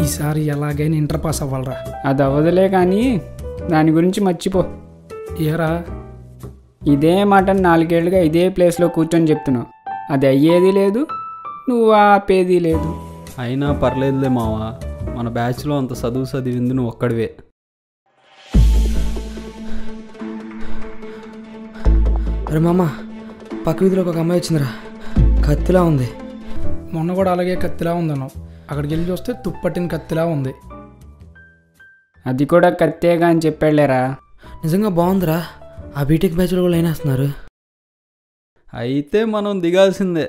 ఈసారి ఎలాగైనా inter pass అవ్వాలరా. అది అవ్వదులే కానీ దాని గురించి మర్చిపో. ఏరా ఇదే మాట 4 ఏళ్ళుగా ఇదే ప్లేస్లో కూర్చొని చెప్తున్నావు. అది అయ్యేది లేదు, నువ్వు ఆపేది లేదు. అయినా పర్లేదులే మావా, మన బ్యాచ్లో అంత చదివింది నువ్వు ఒక్కడివే. అరే మామ, పక్క వీధిలో ఒక అమ్మాయి వచ్చిందిరా, కత్తిలా ఉంది. మొన్న కూడా అలాగే కత్తిలా ఉందన్నావు, అక్కడికి వెళ్ళి చూస్తే తుప్పట్టిన కత్తిలా ఉంది. అది కూడా కత్తేగా అని చెప్పాడులేరా. నిజంగా బాగుందిరా. ఆ బీటెక్ బ్యాచ్లో కూడా లైన్ వేస్తున్నారు. అయితే మనం దిగాల్సిందే.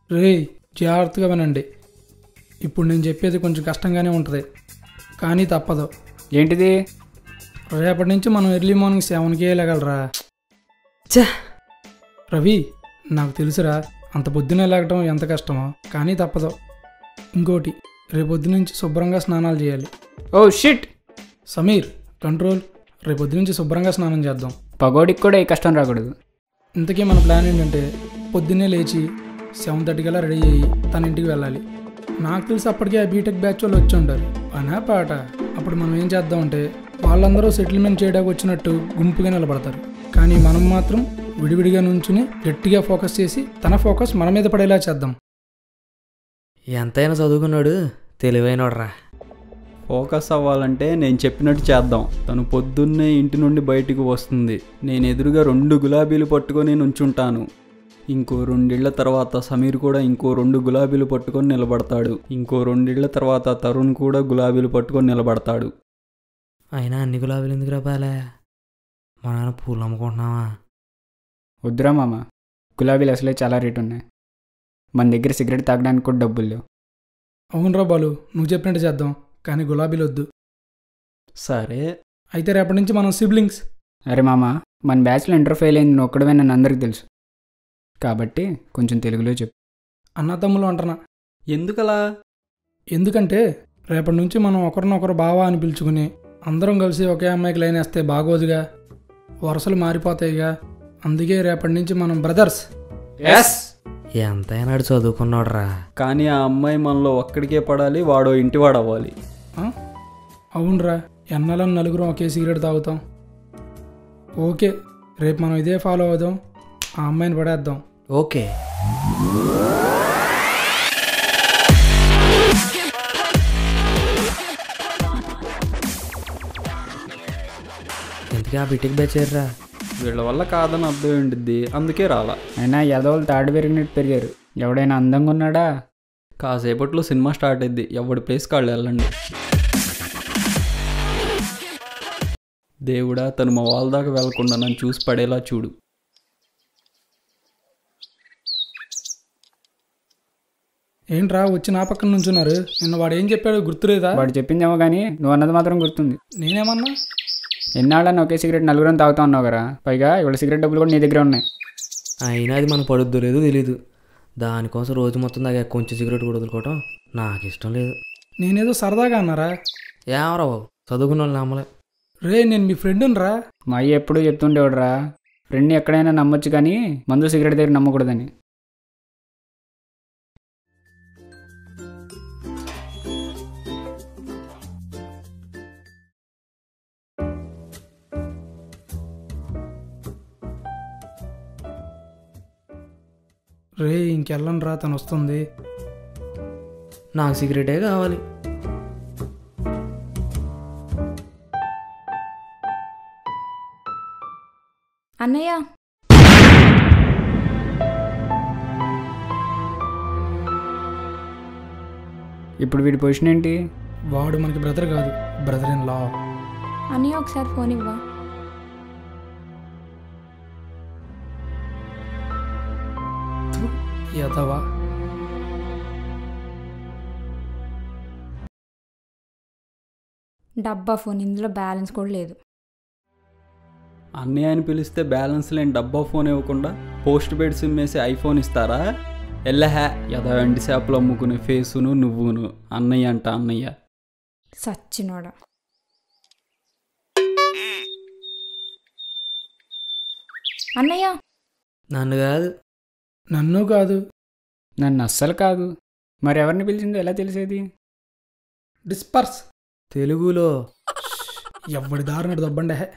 రే జాగ్రత్తగా వినండి. ఇప్పుడు నేను చెప్పేది కొంచెం కష్టంగానే ఉంటుంది, కానీ తప్పదు. ఏంటిది? రేపటి నుంచి మనం ఎర్లీ మార్నింగ్ 7కే లేగలరా. చా రవి, నాకు తెలుసురా అంత పొద్దునే లేగటం ఎంత కష్టమో, కానీ తప్పదు. ఇంకోటి, రేపొద్దు నుంచి శుభ్రంగా స్నానాలు చేయాలి. Oh shit. సమీర్ కంట్రోల్, రేపొద్దు నుంచి శుభ్రంగా స్నానం చేద్దాం. పగోడికి కూడా ఈ కష్టం రాకూడదు. ఇంతకీ మన ప్లాన్ ఏంటంటే పొద్దున్నే లేచి 7:30 కల్లా రెడీ అయ్యి తన ఇంటికి వెళ్ళాలి. నాకు తెలిసి అప్పటికే ఆ బీటెక్ బ్యాచ్ వాళ్ళు వచ్చి ఉంటారు. అనా పాట. అప్పుడు మనం ఏం చేద్దామంటే వాళ్ళందరూ సెటిల్మెంట్ చేయడానికి వచ్చినట్టు గుంపుగా నిలబడతారు, కానీ మనం మాత్రం విడివిడిగా నుంచుని గట్టిగా ఫోకస్ చేసి తన ఫోకస్ మన మీద పడేలా చేద్దాం. ఎంతైనా చదువుకున్నాడు, తెలివైనోడ్రా. ఫోకస్ అవ్వాలంటే నేను చెప్పినట్టు చేద్దాం. తను పొద్దున్నే ఇంటి నుండి బయటికి వస్తుంది, నేను ఎదురుగా 2 గులాబీలు పట్టుకొని నుంచుంటాను. ఇంకో 2 ఏళ్ల తర్వాత సమీర్ కూడా ఇంకో 2 గులాబీలు పట్టుకొని నిలబడతాడు. ఇంకో 2 ఏళ్ల తర్వాత తరుణ్ కూడా గులాబీలు పట్టుకొని నిలబడతాడు. అయినా అన్ని గులాబీలు ఎందుకు రాపాలే? మా నాన్న పూలు అమ్ముకుంటున్నావా? వద్దురా మామ, గులాబీలు అసలే చాలా రేటు ఉన్నాయి. మన దగ్గర సిగరెట్ తాగడానికి కూడా డబ్బులు లేవు. అవునరా బాలు, నువ్వు చెప్పినట్టు చేద్దాం, కానీ గులాబీలు వద్దు. సరే అయితే రేపటి నుంచి మనం సిబ్లింగ్స్. అరే మామ, మన బ్యాచ్లో ఇంటర్ ఫెయిల్ అయింది నువ్వు ఒక్కడమే, నన్ను అందరికీ తెలుసు. కాబట్టి కొంచెం తెలుగులో చెప్పు. అన్న తమ్ముళ్ళు అంటున్నా. ఎందుకలా? ఎందుకంటే రేపటి నుంచి మనం ఒకరినొకరు బావా అని పిలుచుకుని అందరం కలిసి ఒకే అమ్మాయికి లైన్ వేస్తే బాగోదుగా, వరుసలు మారిపోతాయిగా. అందుకే రేపటి నుంచి మనం బ్రదర్స్. ఎంతైనా చదువుకున్నాడురా. కానీ ఆ అమ్మాయి మనలో ఒక్కడికే పడాలి, వాడో ఇంటివాడు అవ్వాలి. అవునరా, ఎన్నాళ్ళని నలుగురం ఒకే సిగరెట్ తాగుతాం. ఓకే, రేపు మనం ఇదే ఫాలో అవుదాం, ఆ అమ్మాయిని పడేద్దాం. ఓకే. ఎందుకే ఆ బీటెక్ బ్యాచ్ రా? వీళ్ళ వల్ల కాదని అర్థం ఉండిద్ది, అందుకే రాలా. అయినా యాదవులు తాడు పెరిగినట్టు పెరిగారు. ఎవడైనా అందంగా ఉన్నాడా? కాసేపట్లో సినిమా స్టార్ట్ అయింది, ఎవడి ప్లేస్ కాళ్ళు వెళ్ళండి. దేవుడా, తను మా వాళ్ళ దాకా వెళ్లకుండా నన్ను చూసి పడేలా చూడు. ఏంట్రా వచ్చి నా పక్కన నుంచున్నారు? నిన్న వాడు ఏం చెప్పాడు గుర్తులేదా? వాడు చెప్పిందేమో కానీ నువ్వు అన్నది మాత్రం గుర్తుంది. నేనేమన్నా? ఎన్నాళ్ళని ఒకే సిగరెట్ నలుగురం తాగుతా ఉన్నావు కదా, పైగా ఇవాళ సిగరెట్ డబ్బులు కూడా నీ దగ్గర ఉన్నాయి. అయినా అది మనం పడుద్దో లేదో తెలీదు. దానికోసం రోజు మొత్తం దాకా కొంచెం సిగరెట్ కూడా వదులుకోవటం నాకు ఇష్టం లేదు. నేనేదో సరదాగా అన్నారా? ఏమరా బాబు, చదువుకున్న వాళ్ళు నమ్మలే. రే, నేను మీ ఫ్రెండ్ని రా. మా అయ్య ఎప్పుడూ చెప్తుండేవాడురా, ఫ్రెండ్ని ఎక్కడైనా నమ్మొచ్చు కానీ మందు సిగరెట్ దగ్గర నమ్మకూడదని. రే, ఇంకెళ్ళను రా, తను వస్తుంది. నాకు సిగరెటే కావాలి. అన్నయ్య, ఇప్పుడు వీడి పొజిషన్ ఏంటి? వాడు మనకి బ్రదర్ కాదు, బ్రదర్ ఇన్ లా. అని ఒకసారి ఫోన్ ఇవ్వా. యదవా. డబ్బా ఫోన్, ఇందులో బ్యాలెన్స్ కూడా లేదు. అన్నయ్య అని పిలిస్తే బ్యాలెన్స్ లేని డబ్బా ఫోన్ ఇవ్వకుండా పోస్ట్ పెయిడ్ సిమ్ వేసి ఐఫోన్ ఇస్తారా? ఎల్లహా యదా ఎండి చేపలు అమ్ముకునే ఫేసును నువ్వును అన్నయ్య అంట అన్నయ్య. సచ్చినోడా. అన్నయ్య. నన్ను కాదు. నన్ను కాదు. నన్ను అస్సలు కాదు. మరి ఎవరిని పిలిచిందో ఎలా తెలిసేది? డిస్పర్స్. తెలుగులో. ఎవడి దారుణడు దబ్బండే.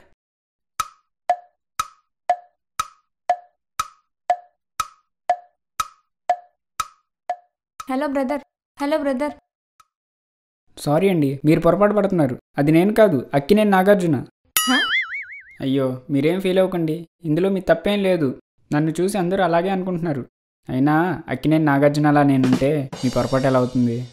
Hello brother. Hello brother. Sorry అండి, మీరు పొరపాటు పడుతున్నారు. అది నేను కాదు, అక్కినేని నాగార్జున. హా? అయ్యో మీరేం ఫీల్ అవ్వకండి, ఇందులో మీ తప్పేం లేదు. నన్ను చూసి అందరూ అలాగే అనుకుంటున్నారు. అయినా అక్కినేని నాగార్జున అలా నేనుంటే మీ పొరపాటు ఎలా అవుతుంది?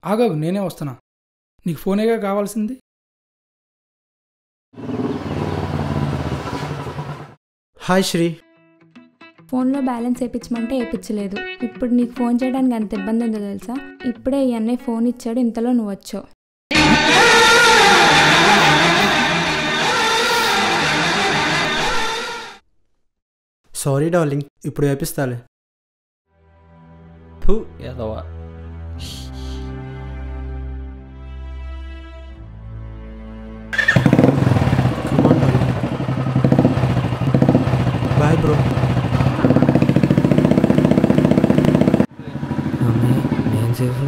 ఆగాగు, నేనే వస్తున్నా. నీకు ఫోనేగా కావాల్సింది. హాయ్ శ్రీ. ఫోన్లో బ్యాలెన్స్ వేయించమంటే వేయించలేదు. ఇప్పుడు నీకు ఫోన్ చేయడానికి ఎంత ఇబ్బంది ఉందో తెలుసా? ఇప్పుడే ఈ అన్నయ్య ఫోన్ ఇచ్చాడు, ఇంతలో నువ్వు వచ్చావు. సారీ డార్లింగ్, ఇప్పుడు వేపిస్తాలే. ఫు యదవా. Bye bro. అమ్మాయి నేను సేఫ్.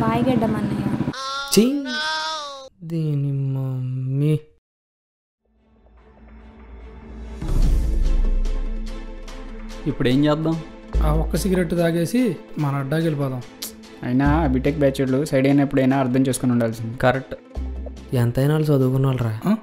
బాయ్ గడ్డం అన్నయ్య. చీ దీని మమ్మీ. ఇప్పుడు ఏం చేద్దాం? ఆ ఒక్క సిగరెట్ తాగేసి మన అడ్డాకి వెళ్ళిపోదాం. అయినా బీటెక్ బ్యాచ్లు సైడ్ అయినప్పుడైనా అర్థం చేసుకుని ఉండాల్సింది. కరెక్ట్. ఎంతైనా వాళ్ళు చదువుకున్న వాళ్ళరా. ఆ?